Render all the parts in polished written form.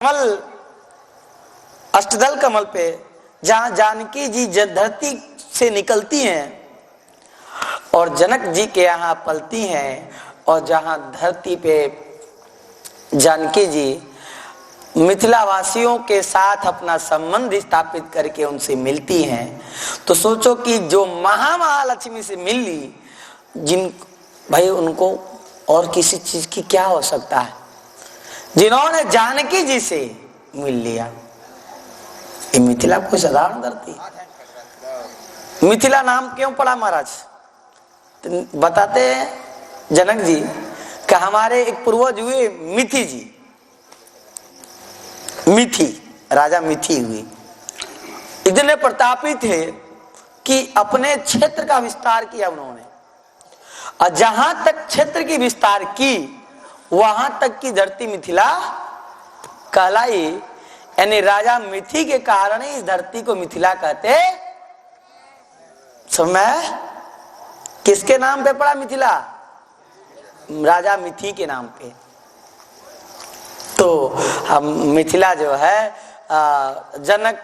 कमल, अष्टदल कमल पे जहां जानकी जी धरती से निकलती हैं और जनक जी के यहाँ पलती हैं, और जहां धरती पे जानकी जी मिथिला वासियों के साथ अपना संबंध स्थापित करके उनसे मिलती हैं, तो सोचो कि जो महालक्ष्मी से मिल ली, जिन भाई उनको और किसी चीज की क्या हो सकता है, जिन्होंने जानकी जी से मिल लिया। ये मिथिला कोई साधारण धरती, मिथिला नाम क्यों पड़ा महाराज? तो बताते हैं जनक जी कि हमारे एक पूर्वज हुए मिथि जी, मिथि राजा मिथि हुए, इतने प्रतापी थे कि अपने क्षेत्र का विस्तार किया उन्होंने, और जहां तक क्षेत्र की विस्तार की वहां तक की धरती मिथिला कहलाई। यानी राजा मिथि के कारण ही इस धरती को मिथिला कहते। समय किसके नाम पे पड़ा मिथिला? राजा मिथि के नाम पे। तो हम मिथिला जो है जनक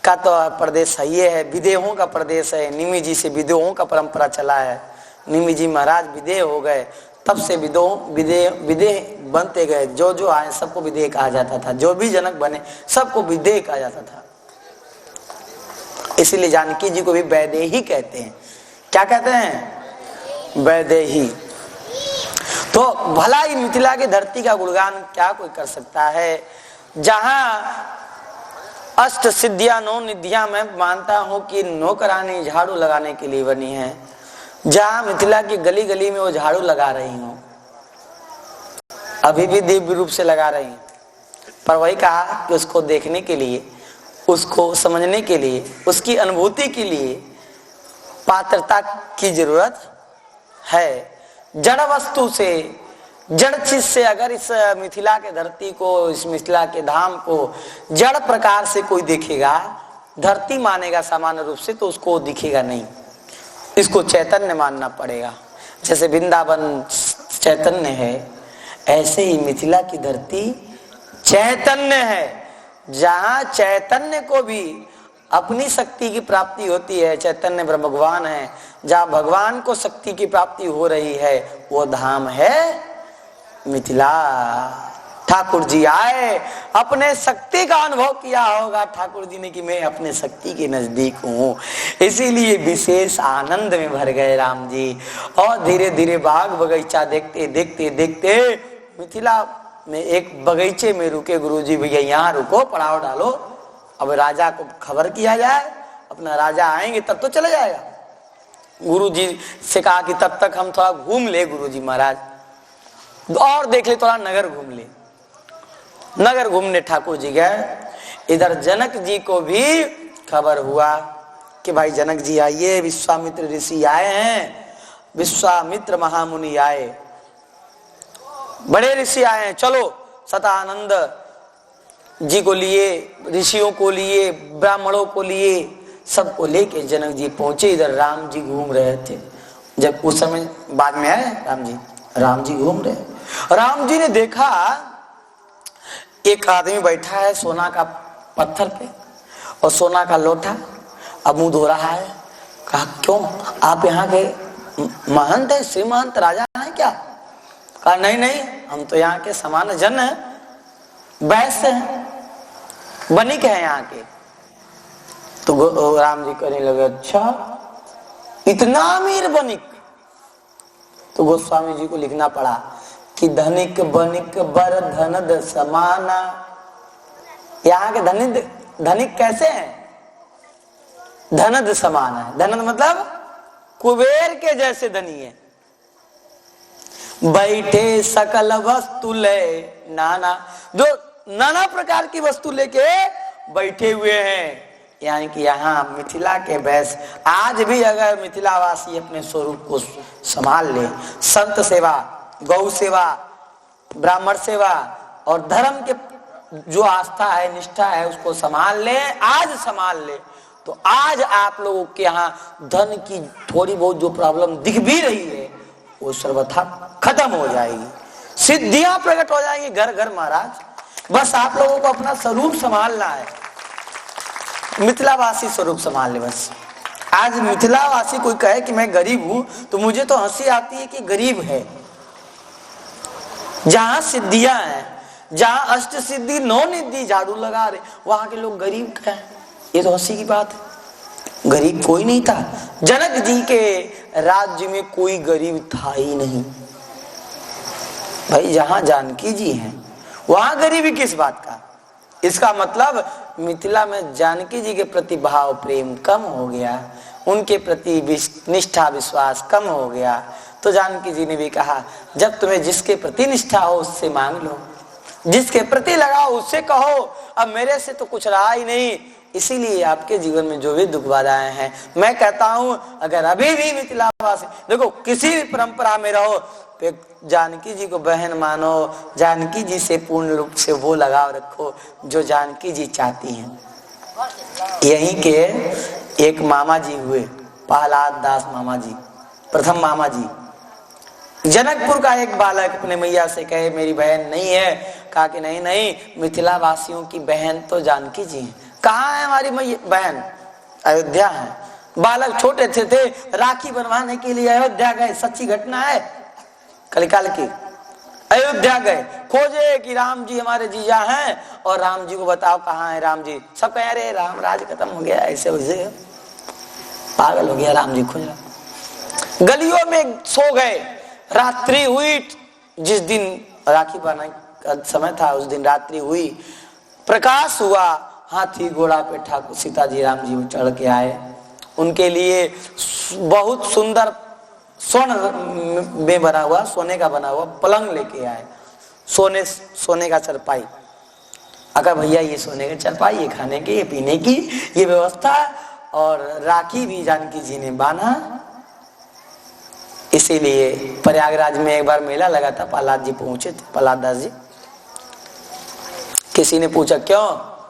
का तो प्रदेश है, ये है विदेहों का प्रदेश है। निमि जी से विदेहों का परंपरा चला है। निमि जी महाराज विदेह हो गए, तब से विदेह बनते गए। जो जो आए सबको विदेह कहा जाता था, जो भी जनक बने सबको विदेह कहा जाता था। इसीलिए जानकी जी को भी वैदेही कहते हैं। क्या कहते हैं? वैदेही। तो भला ही मिथिला की धरती का गुणगान क्या कोई कर सकता है, जहां अष्ट सिद्धियां नौ निधियां मैं मानता हूं कि नौकरानी झाड़ू लगाने के लिए बनी है, जहां मिथिला की गली गली में वो झाड़ू लगा रही हूं, अभी भी दिव्य रूप से लगा रही हूं। पर वही कहा कि उसको देखने के लिए, उसको समझने के लिए, उसकी अनुभूति के लिए पात्रता की जरूरत है। जड़ वस्तु से, जड़ चीज से अगर इस मिथिला के धरती को, इस मिथिला के धाम को जड़ प्रकार से कोई देखेगा, धरती मानेगा सामान्य रूप से, तो उसको दिखेगा नहीं, इसको चैतन्य मानना पड़ेगा। जैसे वृंदावन चैतन्य है, ऐसे ही मिथिला की धरती चैतन्य है। जहां चैतन्य को भी अपनी शक्ति की प्राप्ति होती है, चैतन्य ब्रह्म भगवान है, जहां भगवान को शक्ति की प्राप्ति हो रही है, वो धाम है मिथिला। ठाकुर जी आए, अपने शक्ति का अनुभव किया होगा ठाकुर जी ने कि मैं अपने शक्ति के नजदीक हूं, इसीलिए विशेष आनंद में भर गए राम जी। और धीरे धीरे बाग बगीचा देखते देखते देखते मिथिला में एक बगीचे में रुके। गुरुजी भैया यहाँ रुको, पड़ाव डालो, अब राजा को खबर किया जाए, अपना राजा आएंगे तब तो चला जाएगा। गुरुजी से कहा कि तब तक हम थोड़ा घूम ले गुरुजी महाराज, और देख ले, थोड़ा नगर घूम ले। नगर घूमने ठाकुर जी गए। इधर जनक जी को भी खबर हुआ कि भाई जनक जी आइए, विश्वामित्र ऋषि आए हैं, विश्वामित्र महामुनि आए, बड़े ऋषि आए हैं, चलो। सतानंद जी को लिए, ऋषियों को लिए, ब्राह्मणों को लिए, सबको लेके जनक जी पहुंचे। इधर राम जी घूम रहे थे। जब उस समय बाद में आए राम जी घूम रहे। राम जी ने देखा एक आदमी बैठा है सोना का पत्थर पे, और सोना का लोटा, अब मुंह धो रहा है। कहा क्यों, आप यहाँ के महंत है, श्री महंत राजा है क्या? कहा नहीं नहीं, हम तो यहाँ के सामान्य जन हैं, वैश्य हैं, बनिक है यहाँ के। तो राम जी कहने लगे अच्छा इतना अमीर बनिक? तो गोस्वामी जी को लिखना पड़ा कि धनिक बनिक बर धनद समाना। यहाँ के धनिक कैसे हैं? धनद समान है। धनद मतलब कुबेर के जैसे धनी है। बैठे सकल वस्तु ले नाना, जो नाना प्रकार की वस्तु लेके बैठे हुए हैं। यानी कि यहाँ मिथिला के वैश्य आज भी अगर मिथिलावासी अपने स्वरूप को संभाल ले, संत सेवा, गौ सेवा, ब्राह्मण सेवा और धर्म के जो आस्था है, निष्ठा है, उसको संभाल ले, आज संभाल ले, तो आज आप लोगों के यहाँ धन की थोड़ी बहुत जो प्रॉब्लम दिख भी रही है वो सर्वथा खत्म हो जाएगी। सिद्धियां प्रकट हो जाएंगी घर घर महाराज। बस आप लोगों को अपना स्वरूप संभालना है, मिथिलावासी स्वरूप संभाल ले बस। आज मिथिलावासी कोई कहे कि मैं गरीब हूं तो मुझे तो हंसी आती है कि गरीब है। जहां सिद्धियां हैं, जहां अष्ट सिद्धि नौ निधि झाड़ू लगा रहे, वहां के लोग गरीब कहें, ये तो हंसी की बात है। गरीब कोई नहीं था, जनक जी के राज्य में कोई गरीब था ही नहीं भाई। जहां जानकी जी हैं वहां गरीबी किस बात का। इसका मतलब मिथिला में जानकी जी के प्रति भाव प्रेम कम हो गया, उनके प्रति निष्ठा विश्वास कम हो गया। तो जानकी जी ने भी कहा, जब तुम्हें जिसके प्रति निष्ठा हो उससे मांग लो, जिसके प्रति लगाओ उससे कहो, अब मेरे से तो कुछ रहा ही नहीं। इसीलिए आपके जीवन में जो भी दुख बाधाएं हैं, मैं कहता हूं अगर अभी भी मिथिलावासी, देखो किसी भी परंपरा में रहो, जानकी जी को बहन मानो, जानकी जी से पूर्ण रूप से वो लगाव रखो जो जानकी जी चाहती हैं। यहीं के एक मामा जी हुए, प्रहलाद दास मामा जी, प्रथम मामा जी। जनकपुर का एक बालक अपने मैया से कहे मेरी बहन नहीं है, कहा कि नहीं नहीं, मिथिला वासियों की बहन तो जानकी जी है। कहाँ है हमारी बहन? अयोध्या है। बालक छोटे थे, राखी बनवाने के लिए अयोध्या गए, सच्ची घटना है, कलिकाल की। अयोध्या गए, खोजे कि राम जी हमारे जीजा हैं, और राम जी को बताओ कहाँ है राम जी। सब कह रहे राम राज खत्म हो गया, ऐसे वैसे पागल हो गया राम जी खोज। गलियों में सो गए, रात्रि हुई, जिस दिन राखी बनाने का समय था उस दिन रात्रि हुई, प्रकाश हुआ, हाथी घोड़ा पे ठाकुर सीता जी राम जी चढ़ के आए। उनके लिए बहुत सुंदर स्वर्ण में बना हुआ, सोने का बना हुआ पलंग लेके आए, सोने का चरपाई। अगर भैया ये सोने का चरपाई, ये खाने की, ये पीने की ये व्यवस्था, और राखी भी जानकी जी ने बांधा। इसीलिए प्रयागराज में एक बार मेला लगा था, प्रहलाद जी पहुंचे थे, प्रहलाद दास जी। किसी ने पूछा क्यों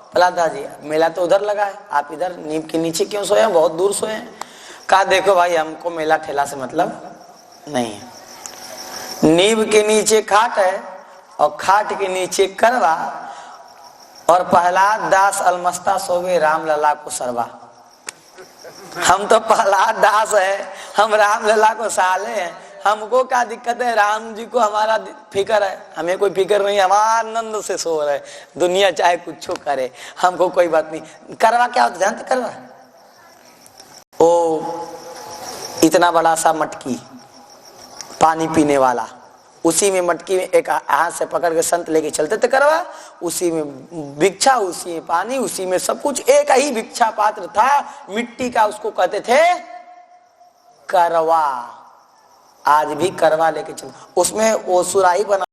प्रहलाद दास जी, मेला तो उधर लगा है, आप इधर नीम के नीचे क्यों सोए, बहुत दूर सोए। कहा देखो भाई, हमको मेला ठेला से मतलब नहीं है। नीम के नीचे खाट है और खाट के नीचे करवा, और प्रहलाद दास अलमस्ता सोवे राम लला को सरवा। हम तो प्रहलाद दास है, हम राम लला को साले हैं, हमको क्या दिक्कत है, राम जी को हमारा फिक्र है, हमें कोई फिक्र नहीं, हम आनंद से सो रहे, दुनिया चाहे कुछ करे, हमको कोई बात नहीं। करवा क्या होता जानते? करवा ओ इतना बड़ा सा मटकी पानी पीने वाला, उसी में मटकी में एक हाथ से पकड़ के संत लेके चलते थे करवा, उसी में भिक्षा, उसी में पानी, उसी में सब कुछ, एक ही भिक्षा पात्र था मिट्टी का, उसको कहते थे करवा। आज भी करवा लेके चल, उसमें वो सुराही बना